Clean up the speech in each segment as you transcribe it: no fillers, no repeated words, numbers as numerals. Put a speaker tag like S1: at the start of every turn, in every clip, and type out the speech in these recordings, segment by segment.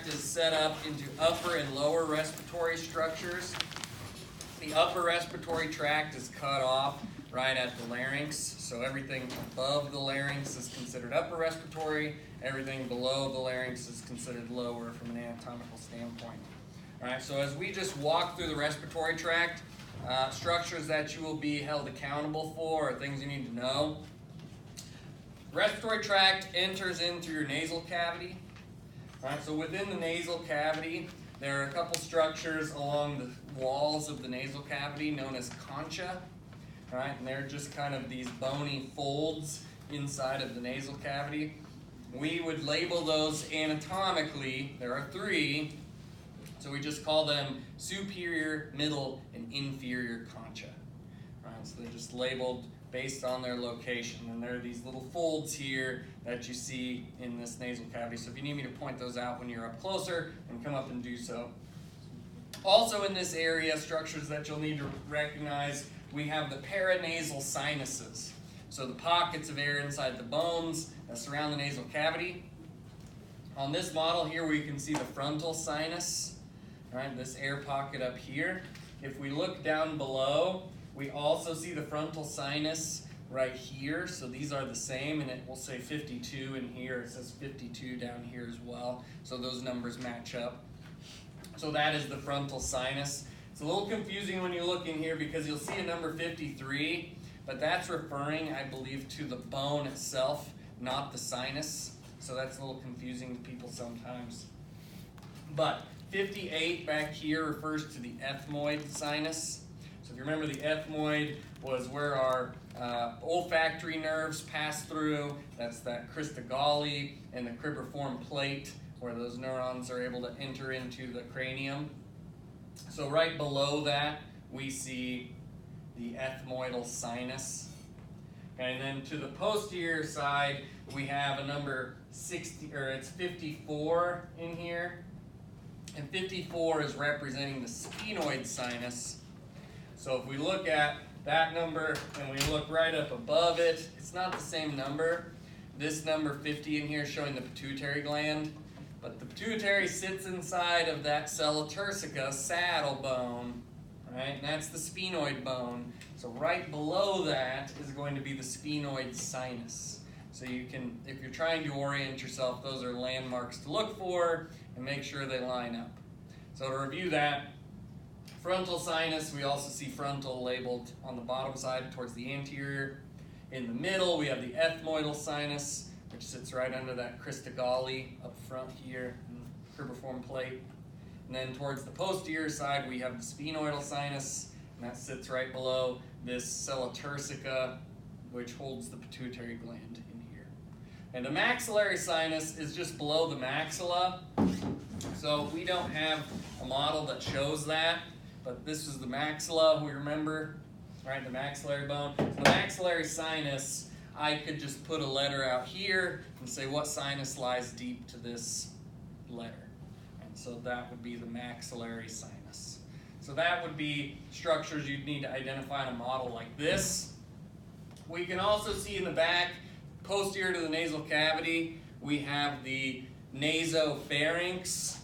S1: tract is set up into upper and lower respiratory structures. The upper respiratory tract is cut off right at the larynx, so everything above the larynx is considered upper respiratory, everything below the larynx is considered lower from an anatomical standpoint. All right, so as we just walk through the respiratory tract, structures that you will be held accountable for or things you need to know. Respiratory tract enters into your nasal cavity. All right, so within the nasal cavity, there are a couple structures along the walls of the nasal cavity known as concha. All right, and they're just kind of these bony folds inside of the nasal cavity. We would label those anatomically. There are three, so we just call them superior, middle, and inferior concha. All right, so they're just labeled based on their location, and there are these little folds here that you see in this nasal cavity. So if you need me to point those out when you're up closer, and come up and do so. Also in this area, structures that you'll need to recognize, we have the paranasal sinuses. So the pockets of air inside the bones that surround the nasal cavity. On this model here, we can see the frontal sinus, right, this air pocket up here. If we look down below, we also see the frontal sinus right here. So these are the same, and it will say 52 in here. It says 52 down here as well. So those numbers match up. So that is the frontal sinus. It's a little confusing when you look in here because you'll see a number 53, but that's referring, I believe, to the bone itself, not the sinus. So that's a little confusing to people sometimes. But 58 back here refers to the ethmoid sinus. So if you remember, the ethmoid was where our olfactory nerves pass through. That's that crista galli and the cribriform plate where those neurons are able to enter into the cranium. So right below that, we see the ethmoidal sinus. And then to the posterior side, we have a number 60, or it's 54 in here. And 54 is representing the sphenoid sinus. So if we look at that number and we look right up above it, it's not the same number. This number 50 in here is showing the pituitary gland. But the pituitary sits inside of that sella turcica saddle bone, right? And that's the sphenoid bone. So right below that is going to be the sphenoid sinus. So you can, if you're trying to orient yourself, those are landmarks to look for and make sure they line up. So to review that, frontal sinus, we also see frontal labeled on the bottom side towards the anterior. In the middle, we have the ethmoidal sinus, which sits right under that crista galli up front here in the cribriform plate. And then towards the posterior side, we have the sphenoidal sinus, and that sits right below this sella turcica, which holds the pituitary gland in here. And the maxillary sinus is just below the maxilla. So we don't have a model that shows that, but this is the maxilla, we remember, right, the maxillary bone. So the maxillary sinus, I could just put a letter out here and say what sinus lies deep to this letter. And so that would be the maxillary sinus. So that would be structures you'd need to identify in a model like this. We can also see in the back, posterior to the nasal cavity, we have the nasopharynx.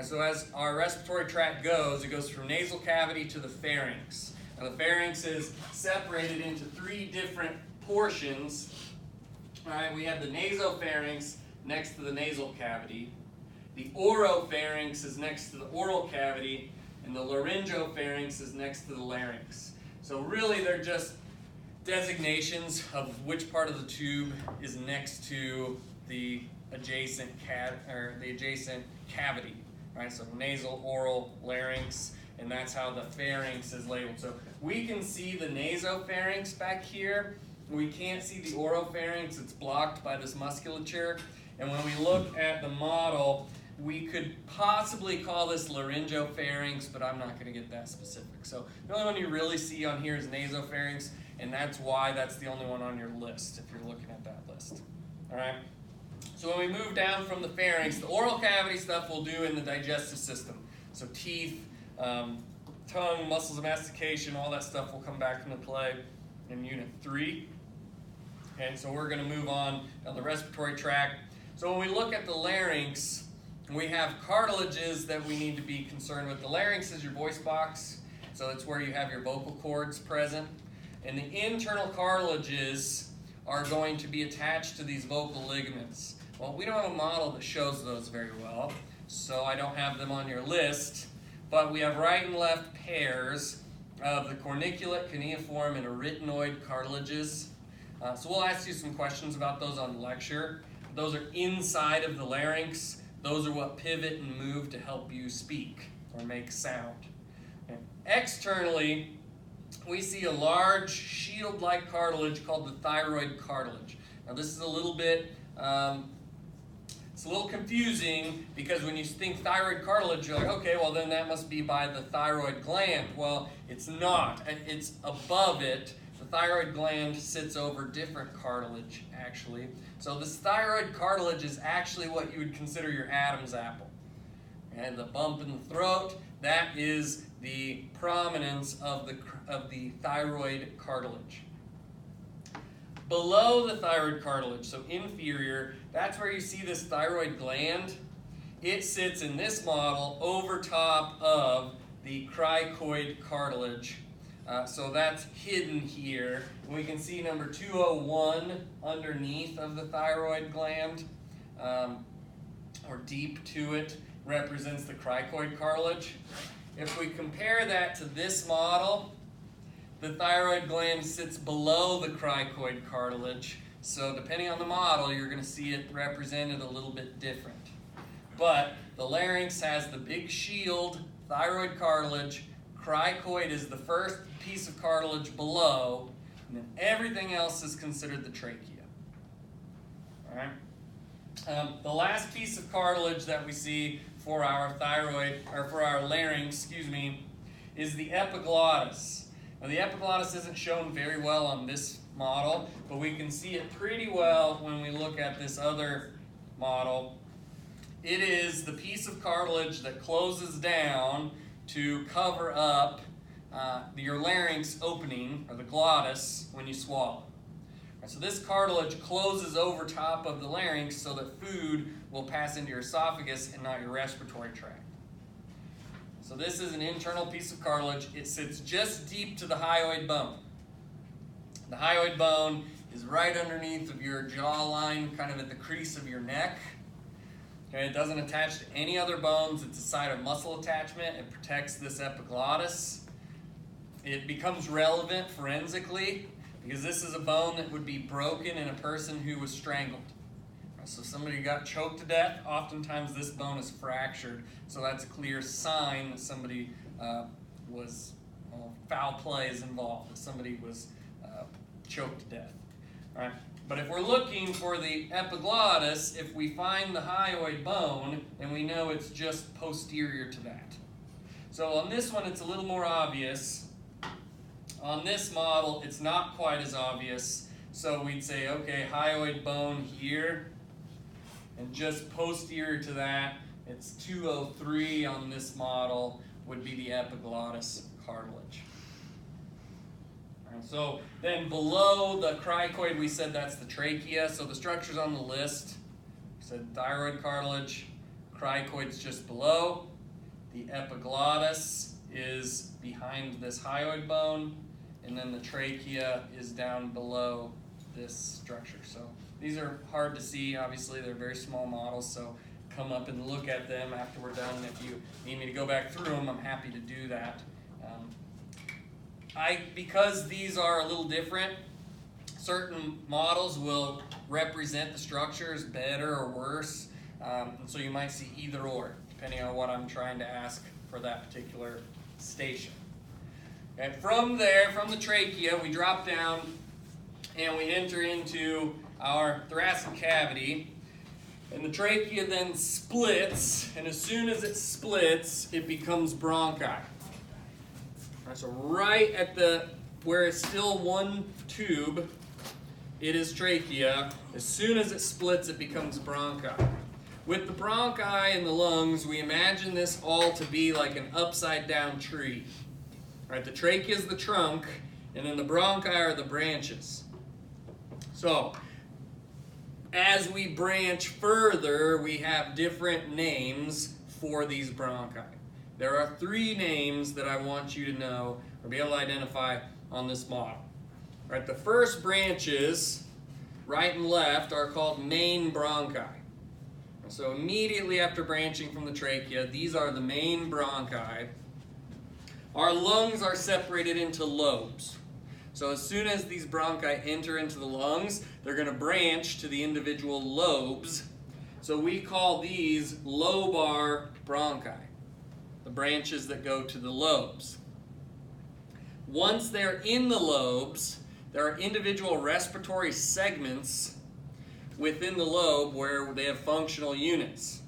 S1: So as our respiratory tract goes, it goes from nasal cavity to the pharynx. Now the pharynx is separated into three different portions. All right, we have the nasopharynx next to the nasal cavity. The oropharynx is next to the oral cavity, and the laryngopharynx is next to the larynx. So really they're just designations of which part of the tube is next to the adjacent cavity. Right? So nasal, oral, larynx, and that's how the pharynx is labeled. So we can see the nasopharynx back here. We can't see the oropharynx. It's blocked by this musculature. And when we look at the model, we could possibly call this laryngopharynx, but I'm not going to get that specific. So the only one you really see on here is nasopharynx, and that's why that's the only one on your list if you're looking at that list. All right. So when we move down from the pharynx, the oral cavity stuff we'll do in the digestive system. So teeth, tongue, muscles of mastication, all that stuff will come back into play in Unit 3. And so we're going to move on down the respiratory tract. So when we look at the larynx, we have cartilages that we need to be concerned with. The larynx is your voice box, so it's where you have your vocal cords present. And the internal cartilages are going to be attached to these vocal ligaments. Well, we don't have a model that shows those very well, so I don't have them on your list, but we have right and left pairs of the corniculate, cuneiform, and arytenoid cartilages. So we'll ask you some questions about those on the lecture. Those are inside of the larynx. Those are what pivot and move to help you speak or make sound. And externally, we see a large shield-like cartilage called the thyroid cartilage. Now this is a little bit, it's a little confusing because when you think thyroid cartilage, you're like, okay, well then that must be by the thyroid gland. Well, it's not. It's above it. The thyroid gland sits over different cartilage, actually. So this thyroid cartilage is actually what you would consider your Adam's apple. And the bump in the throat, that is the prominence of the thyroid cartilage. Below the thyroid cartilage, so inferior, that's where you see this thyroid gland. It sits in this model over top of the cricoid cartilage. So that's hidden here. And we can see number 201 underneath of the thyroid gland, or deep to it, represents the cricoid cartilage. If we compare that to this model, the thyroid gland sits below the cricoid cartilage. So depending on the model, you're going to see it represented a little bit different. But the larynx has the big shield, thyroid cartilage. Cricoid is the first piece of cartilage below, and then everything else is considered the trachea. All right. The last piece of cartilage that we see for our thyroid, or for our larynx, is the epiglottis. Now the epiglottis isn't shown very well on this model, but we can see it pretty well when we look at this other model. It is the piece of cartilage that closes down to cover up your larynx opening, or the glottis, when you swallow. Right, so this cartilage closes over top of the larynx so that food will pass into your esophagus and not your respiratory tract. So this is an internal piece of cartilage. It sits just deep to the hyoid bone. The hyoid bone is right underneath of your jawline, kind of at the crease of your neck. Okay, it doesn't attach to any other bones. It's a site of muscle attachment. It protects this epiglottis. It becomes relevant forensically because this is a bone that would be broken in a person who was strangled. So somebody got choked to death, oftentimes this bone is fractured. So that's a clear sign that somebody foul play is involved, that somebody was choked to death. All right. But if we're looking for the epiglottis, if we find the hyoid bone, then we know it's just posterior to that. So on this one, it's a little more obvious. On this model, it's not quite as obvious. So we'd say, okay, hyoid bone here, and just posterior to that, it's 203 on this model, would be the epiglottis cartilage. So then below the cricoid, we said that's the trachea. So the structures on the list, we said thyroid cartilage, cricoid's just below. The epiglottis is behind this hyoid bone, and then the trachea is down below this structure. So these are hard to see. Obviously, they're very small models, so come up and look at them after we're done. If you need me to go back through them, I'm happy to do that. Because these are a little different, certain models will represent the structures better or worse, and so you might see either or, depending on what I'm trying to ask for that particular station. And from there, from the trachea, we drop down and we enter into our thoracic cavity, and the trachea then splits, and as soon as it splits, it becomes bronchi. So right at where it's still one tube, it is trachea. As soon as it splits, it becomes bronchi. With the bronchi in the lungs, we imagine this all to be like an upside down tree. Right, the trachea is the trunk, and then the bronchi are the branches. So as we branch further, we have different names for these bronchi. There are 3 names that I want you to know or be able to identify on this model. All right, the first branches, right and left, are called main bronchi. So immediately after branching from the trachea, these are the main bronchi. Our lungs are separated into lobes. So as soon as these bronchi enter into the lungs, they're going to branch to the individual lobes. So we call these lobar bronchi, the branches that go to the lobes. Once they're in the lobes, there are individual respiratory segments within the lobe where they have functional units.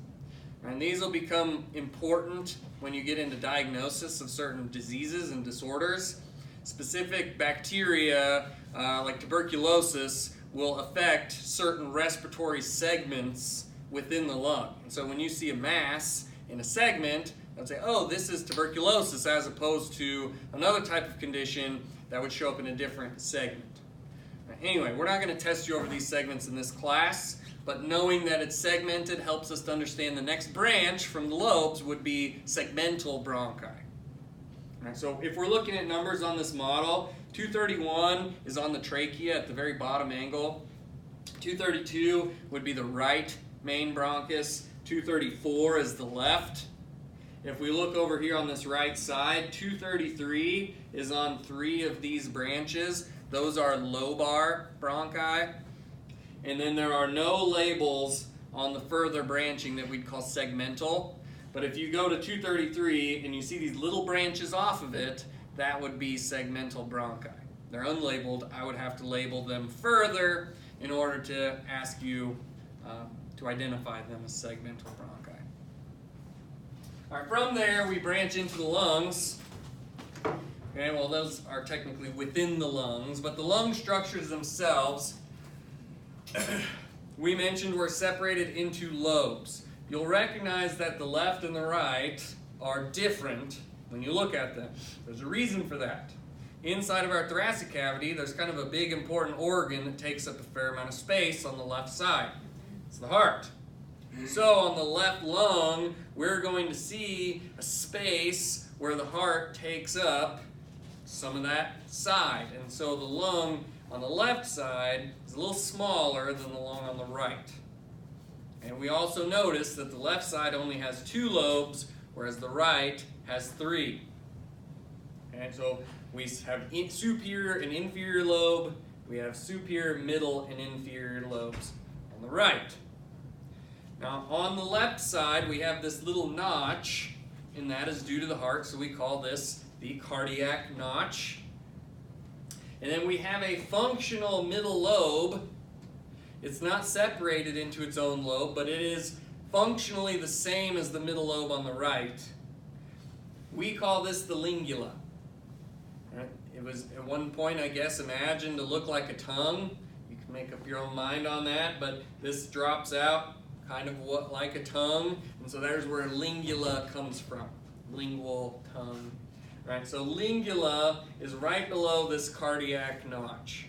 S1: And these will become important when you get into diagnosis of certain diseases and disorders. Specific bacteria, like tuberculosis, will affect certain respiratory segments within the lung. And so when you see a mass in a segment, they'll say, oh, this is tuberculosis, as opposed to another type of condition that would show up in a different segment. Anyway, we're not going to test you over these segments in this class, but knowing that it's segmented helps us to understand the next branch from the lobes would be segmental bronchi. Right, so if we're looking at numbers on this model, 231 is on the trachea at the very bottom angle. 232 would be the right main bronchus. 234 is the left. If we look over here on this right side, 233 is on 3 of these branches. Those are lobar bronchi. And then there are no labels on the further branching that we'd call segmental. But if you go to 233 and you see these little branches off of it, that would be segmental bronchi. They're unlabeled. I would have to label them further in order to ask you to identify them as segmental bronchi. All right, from there we branch into the lungs. Okay, well, those are technically within the lungs, but the lung structures themselves, we mentioned, were separated into lobes. You'll recognize that the left and the right are different when you look at them. There's a reason for that. Inside of our thoracic cavity, there's kind of a big important organ that takes up a fair amount of space on the left side. It's the heart. So on the left lung, we're going to see a space where the heart takes up some of that side. And so the lung on the left side is a little smaller than the lung on the right. And we also notice that the left side only has 2 lobes, whereas the right has 3. And so we have superior and inferior lobe. We have superior, middle, and inferior lobes on the right. Now on the left side, we have this little notch, and that is due to the heart, so we call this the cardiac notch. And then we have a functional middle lobe. It's not separated into its own lobe, but it is functionally the same as the middle lobe on the right. We call this the lingula. Right? It was at one point, I guess, imagined to look like a tongue. You can make up your own mind on that, but this drops out kind of like a tongue, and so there's where lingula comes from. Lingual tongue. Right? So lingula is right below this cardiac notch.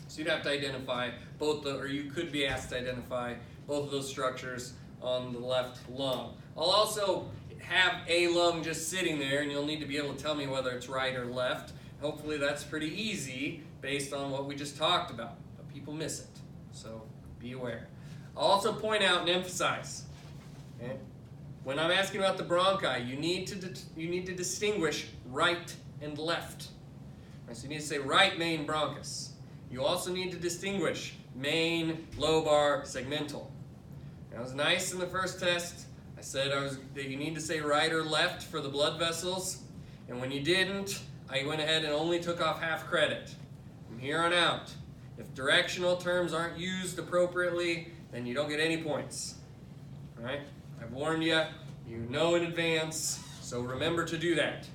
S1: So you'd have to identify or you could be asked to identify both of those structures on the left lung. I'll also have a lung just sitting there, and you'll need to be able to tell me whether it's right or left. Hopefully that's pretty easy based on what we just talked about, but people miss it, so be aware. I'll also point out and emphasize, okay, when I'm asking about the bronchi, you need to distinguish right and left. Right, so you need to say right main bronchus. You also need to distinguish main, lobar, segmental. That was nice in the first test. I said that you need to say right or left for the blood vessels, and when you didn't, I went ahead and only took off half credit. From here on out, if directional terms aren't used appropriately, then you don't get any points. All right? I've warned you. You know in advance, so remember to do that.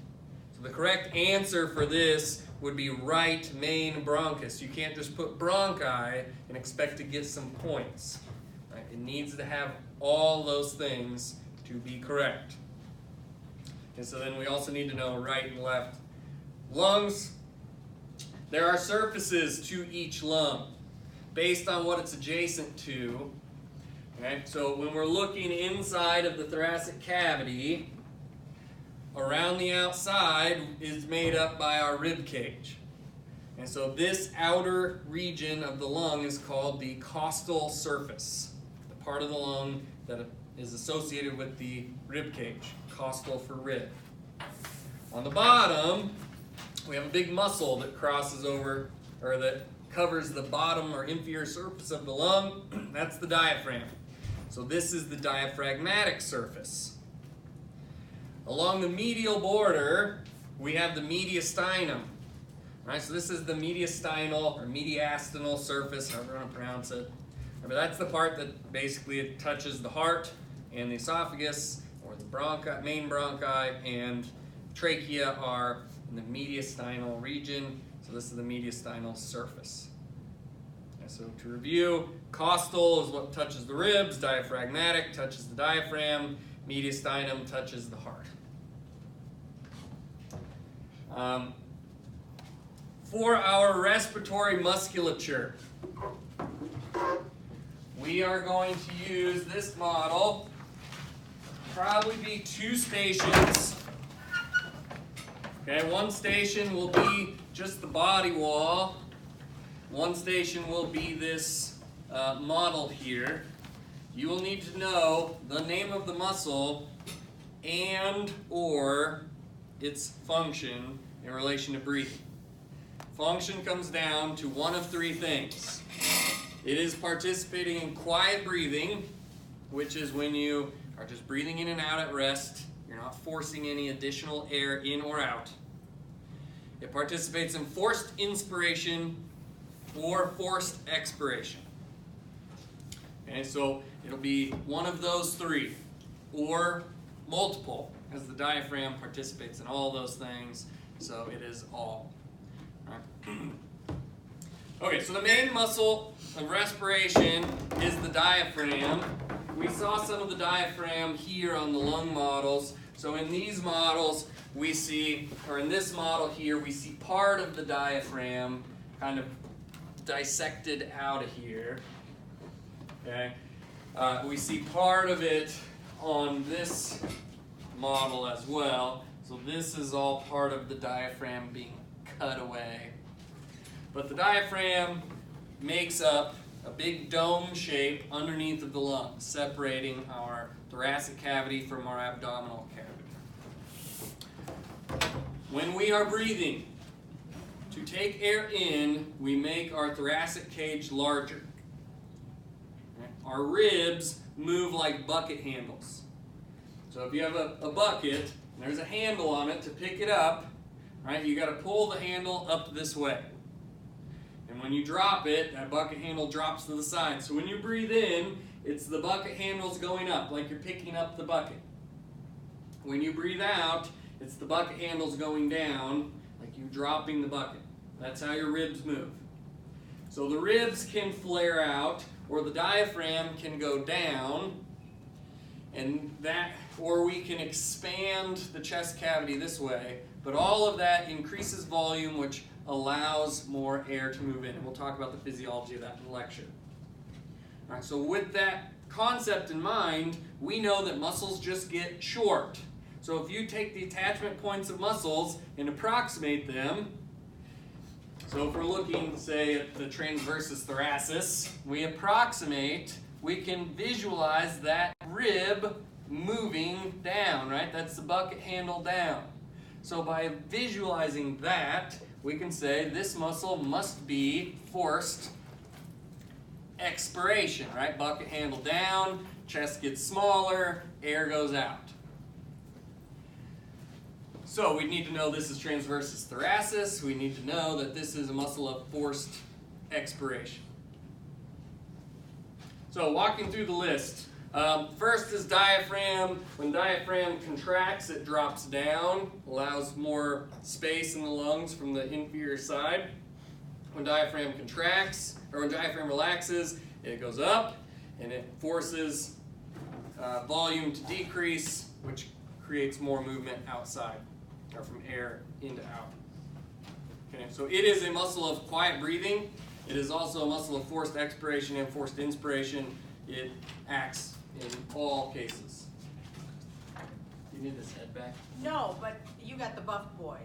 S1: So the correct answer for this would be right main bronchus. You can't just put bronchi and expect to get some points. Right? It needs to have all those things to be correct. And so then we also need to know right and left. Lungs, there are surfaces to each lung. based on what it's adjacent to. Okay? So when we're looking inside of the thoracic cavity, around the outside is made up by our rib cage. And so this outer region of the lung is called the costal surface, the part of the lung that is associated with the rib cage, costal for rib. On the bottom, we have a big muscle that crosses over, or that covers the bottom or inferior surface of the lung. That's the diaphragm. So this is the diaphragmatic surface. Along the medial border, we have the mediastinum. Right, so this is the mediastinal or mediastinal surface, however you want to pronounce it. But that's the part that basically it touches the heart and the esophagus, or the main bronchi, and trachea are in the mediastinal region. So this is the mediastinal surface. And so to review, costal is what touches the ribs, diaphragmatic touches the diaphragm, mediastinum touches the heart. For our respiratory musculature, we are going to use this model. Probably be 2 stations. Okay, one station will be just the body wall. One station will be this model here. You will need to know the name of the muscle and or its function in relation to breathing. Function comes down to one of 3 things. It is participating in quiet breathing, which is when you are just breathing in and out at rest. You're not forcing any additional air in or out. It participates in forced inspiration or forced expiration. Okay, so it'll be one of those 3, or multiple, as the diaphragm participates in all those things, so it is all. Okay, so the main muscle of respiration is the diaphragm. We saw some of the diaphragm here on the lung models. So in these models, we see, or in this model here, we see part of the diaphragm kind of dissected out of here. Okay, we see part of it on this model as well. So this is all part of the diaphragm being cut away. But the diaphragm makes up a big dome shape underneath of the lungs, separating our thoracic cavity from our abdominal cavity. When we are breathing, to take air in, we make our thoracic cage larger. Our ribs move like bucket handles. So if you have a bucket, and there's a handle on it to pick it up, right, you got to pull the handle up this way. And when you drop it, that bucket handle drops to the side. So when you breathe in, it's the bucket handles going up, like you're picking up the bucket. When you breathe out, it's the bucket handles going down, like you're dropping the bucket. That's how your ribs move. So the ribs can flare out, or the diaphragm can go down, and that, or we can expand the chest cavity this way. But all of that increases volume, which allows more air to move in. And we'll talk about the physiology of that in the lecture. All right, so with that concept in mind, we know that muscles just get short. So if you take the attachment points of muscles and approximate them, so if we're looking, say, at the transversus thoracis, we can visualize that rib moving down, right? That's the bucket handle down. So by visualizing that, we can say this muscle must be forced expiration, right? Bucket handle down, chest gets smaller, air goes out. So we need to know this is transversus thoracis. We need to know that this is a muscle of forced expiration. So walking through the list. First is diaphragm. When diaphragm contracts, it drops down, allows more space in the lungs from the inferior side. When diaphragm contracts, or when diaphragm relaxes, it goes up, and it forces volume to decrease, which creates more movement outside, or from air into out. Okay, so it is a muscle of quiet breathing. It is also a muscle of forced expiration and forced inspiration. It acts in all cases. You need this head back?
S2: No, but you got the buff boy.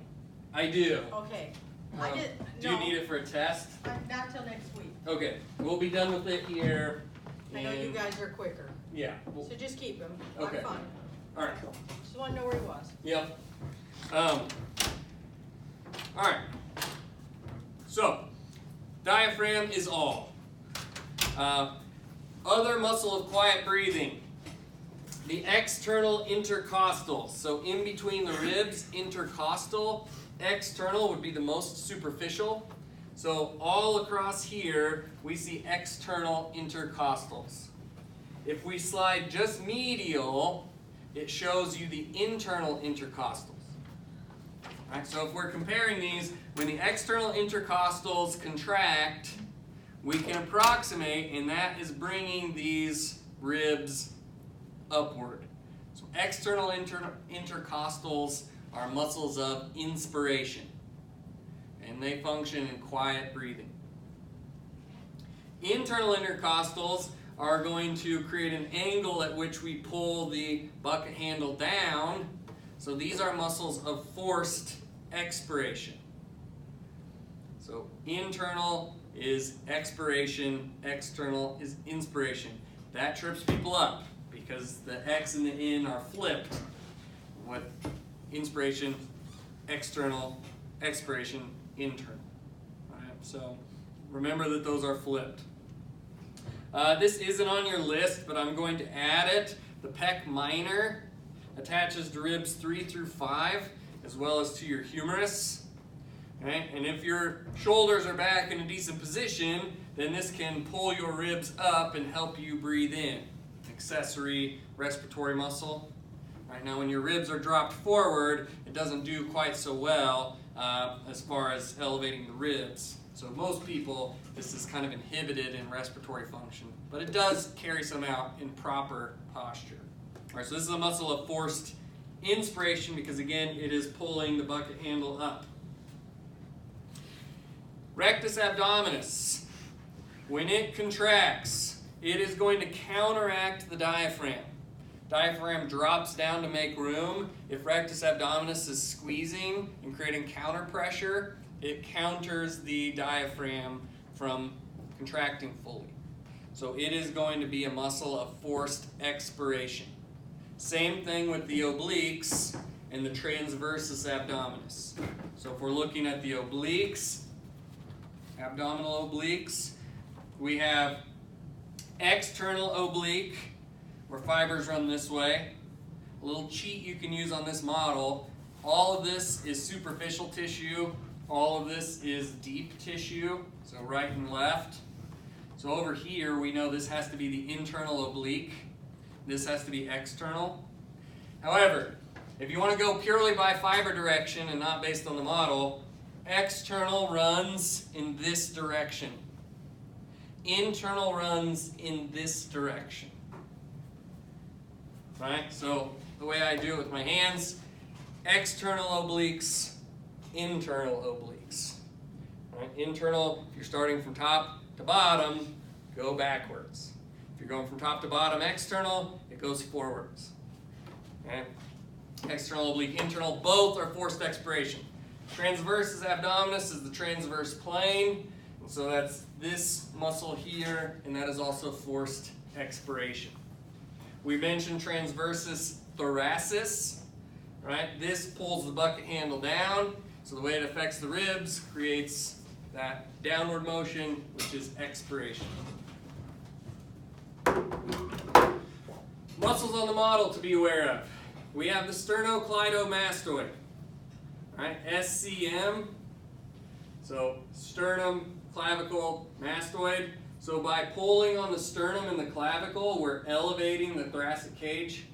S1: I do.
S2: Okay. I did.
S1: Do you need it for a test?
S2: Not till next week.
S1: Okay, we'll be done with it here.
S2: I know you guys are quicker.
S1: Yeah.
S2: So just keep him.
S1: Okay.
S2: I'm fine.
S1: All right.
S2: Just want to know where he was.
S1: Yep. All right. So, diaphragm is all. Other muscle of quiet breathing. The external intercostal. So in between the ribs, intercostal. External would be the most superficial. So all across here, we see external intercostals. If we slide just medial, it shows you the internal intercostals. Right, so if we're comparing these, when the external intercostals contract, we can approximate, and that is bringing these ribs upward. So external intercostals are muscles of inspiration, and they function in quiet breathing. Internal intercostals are going to create an angle at which we pull the bucket handle down. So these are muscles of forced expiration. So internal is expiration, external is inspiration. That trips people up because the X and the in are flipped. With inspiration, external, expiration, internal. All right, so remember that those are flipped. This isn't on your list, but I'm going to add it. The pec minor attaches to ribs 3 through 5, as well as to your humerus. Okay? And if your shoulders are back in a decent position, then this can pull your ribs up and help you breathe in. Accessory respiratory muscle. Right, now when your ribs are dropped forward, it doesn't do quite so well as far as elevating the ribs. So most people, this is kind of inhibited in respiratory function, but it does carry some out in proper posture. All right, so this is a muscle of forced inspiration because again, it is pulling the bucket handle up. Rectus abdominis, when it contracts, it is going to counteract the diaphragm. Diaphragm drops down to make room. If rectus abdominis is squeezing and creating counter pressure, it counters the diaphragm from contracting fully. So it is going to be a muscle of forced expiration. Same thing with the obliques and the transversus abdominis. So if we're looking at the obliques, abdominal obliques, we have external oblique, where fibers run this way. A little cheat you can use on this model. All of this is superficial tissue. All of this is deep tissue, so right and left. So over here, we know this has to be the internal oblique. This has to be external. However, if you want to go purely by fiber direction and not based on the model, external runs in this direction. Internal runs in this direction. Right? So the way I do it with my hands, external obliques, internal obliques. Right? Internal, if you're starting from top to bottom, go backwards. If you're going from top to bottom external, it goes forwards. Okay? External oblique, internal, both are forced expiration. Transversus abdominis is the transverse plane, and so that's this muscle here, and that is also forced expiration. We mentioned transversus thoracis, right? This pulls the bucket handle down, so the way it affects the ribs creates that downward motion, which is expiration. Muscles on the model to be aware of. We have the sternocleidomastoid, right? SCM, so sternum, clavicle, mastoid. So by pulling on the sternum and the clavicle, we're elevating the thoracic cage.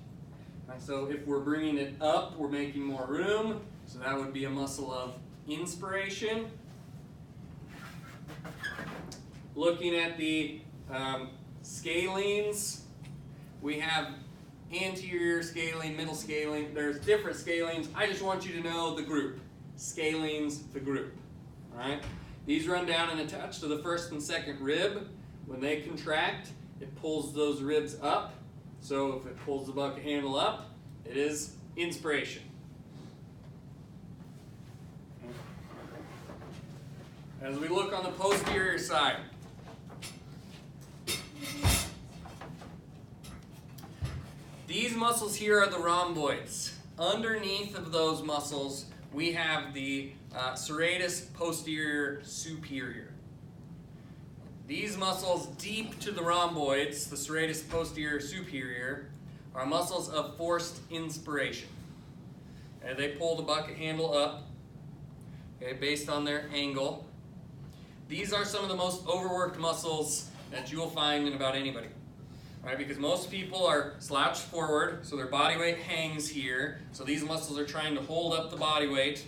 S1: Right? So if we're bringing it up, we're making more room. So that would be a muscle of inspiration. Looking at the scalenes, we have anterior scalene, middle scalene. There's different scalenes. I just want you to know the group. Scalenes, the group. All right? These run down and attach to the first and second rib. When they contract, it pulls those ribs up. So if it pulls the bucket handle up, it is inspiration. As we look on the posterior side, these muscles here are the rhomboids. Underneath of those muscles, we have the serratus posterior superior. These muscles deep to the rhomboids, the serratus posterior superior, are muscles of forced inspiration. And they pull the bucket handle up, okay, based on their angle. These are some of the most overworked muscles that you will find in about anybody. Right, because most people are slouched forward, so their body weight hangs here. So these muscles are trying to hold up the body weight.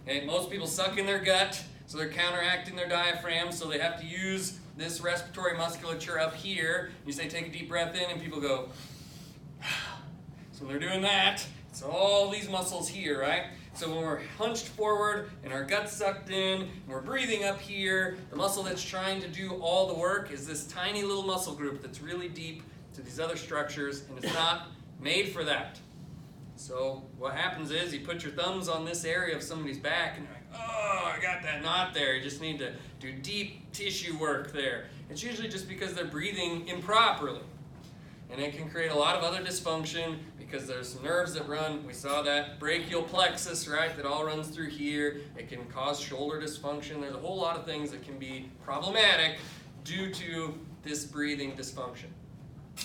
S1: Okay, most people suck in their gut, so they're counteracting their diaphragm, so they have to use this respiratory musculature up here. You say take a deep breath in, and people go, so when they're doing that, it's all these muscles here, right? So when we're hunched forward and our gut's sucked in, and we're breathing up here, the muscle that's trying to do all the work is this tiny little muscle group that's really deep to these other structures, and it's not made for that. So what happens is you put your thumbs on this area of somebody's back, and you're like, oh, I got that knot there. You just need to do deep tissue work there. It's usually just because they're breathing improperly. And it can create a lot of other dysfunction because there's some nerves that run. We saw that brachial plexus, right, that all runs through here. It can cause shoulder dysfunction. There's a whole lot of things that can be problematic due to this breathing dysfunction.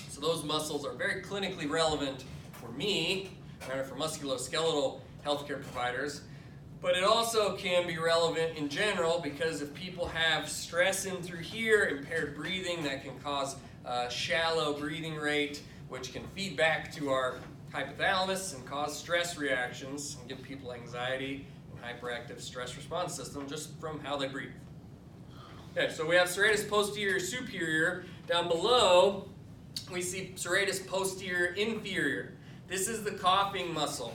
S1: So those muscles are very clinically relevant for me, right, for musculoskeletal healthcare providers. But it also can be relevant in general because if people have stress in through here, impaired breathing, that can cause shallow breathing rate, which can feed back to our hypothalamus and cause stress reactions and give people anxiety and hyperactive stress response system just from how they breathe. Okay, so we have serratus posterior superior. Down below, we see serratus posterior inferior. This is the coughing muscle.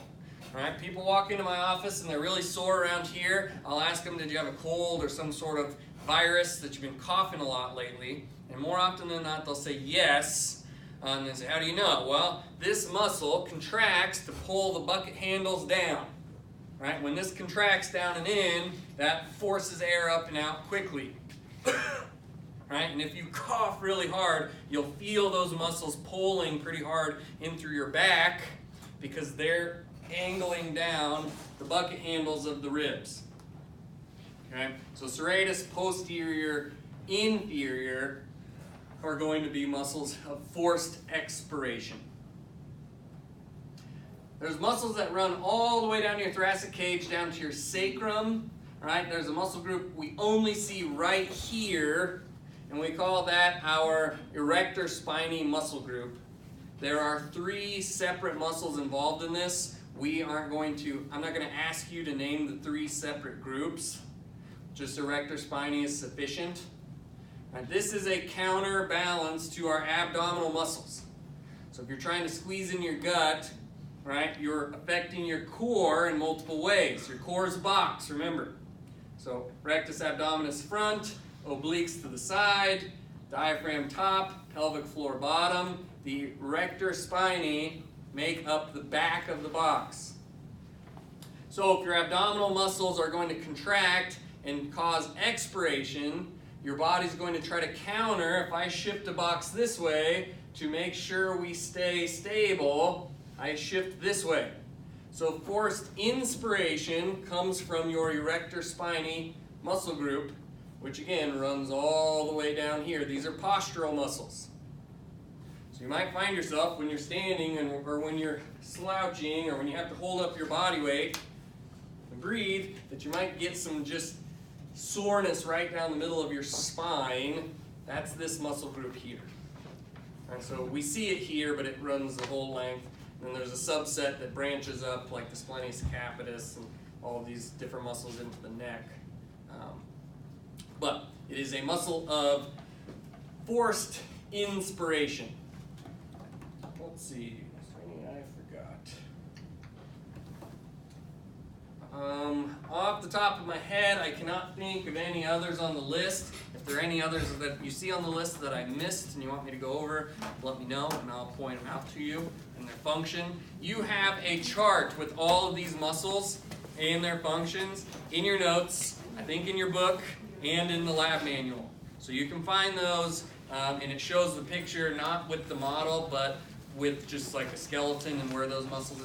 S1: All right, people walk into my office and they're really sore around here. I'll ask them, did you have a cold or some sort of virus that you've been coughing a lot lately? And more often than not, they'll say yes. And they say, how do you know? Well, this muscle contracts to pull the bucket handles down. Right? When this contracts down and in, that forces air up and out quickly. Right? And if you cough really hard, you'll feel those muscles pulling pretty hard in through your back because they're angling down the bucket handles of the ribs. Okay? So serratus posterior inferior are going to be muscles of forced expiration. There's muscles that run all the way down your thoracic cage, down to your sacrum. Right? There's a muscle group we only see right here, and we call that our erector spinae muscle group. There are 3 separate muscles involved in this. I'm not going to ask you to name the 3 separate groups. Just erector spinae is sufficient. Now, this is a counterbalance to our abdominal muscles. So if you're trying to squeeze in your gut, right, you're affecting your core in multiple ways. Your core is a box, remember. So rectus abdominis front, obliques to the side, diaphragm top, pelvic floor bottom. The erector spinae make up the back of the box. So if your abdominal muscles are going to contract and cause expiration, your body's going to try to counter. If I shift the box this way to make sure we stay stable, I shift this way. So forced inspiration comes from your erector spinae muscle group, which again runs all the way down here. These are postural muscles. So you might find yourself when you're standing or when you're slouching or when you have to hold up your body weight and breathe, that you might get some just soreness right down the middle of your spine. That's this muscle group here. And so we see it here, but it runs the whole length. And then there's a subset that branches up, like the splenius capitis and all of these different muscles into the neck. But it is a muscle of forced inspiration. Let's see, is there any I forgot? Off the top of my head, I cannot think of any others on the list. If there are any others that you see on the list that I missed and you want me to go over, let me know and I'll point them out to you and their function. You have a chart with all of these muscles and their functions in your notes, I think in your book, and in the lab manual. So you can find those, and it shows the picture not with the model, but with just like a skeleton and where those muscles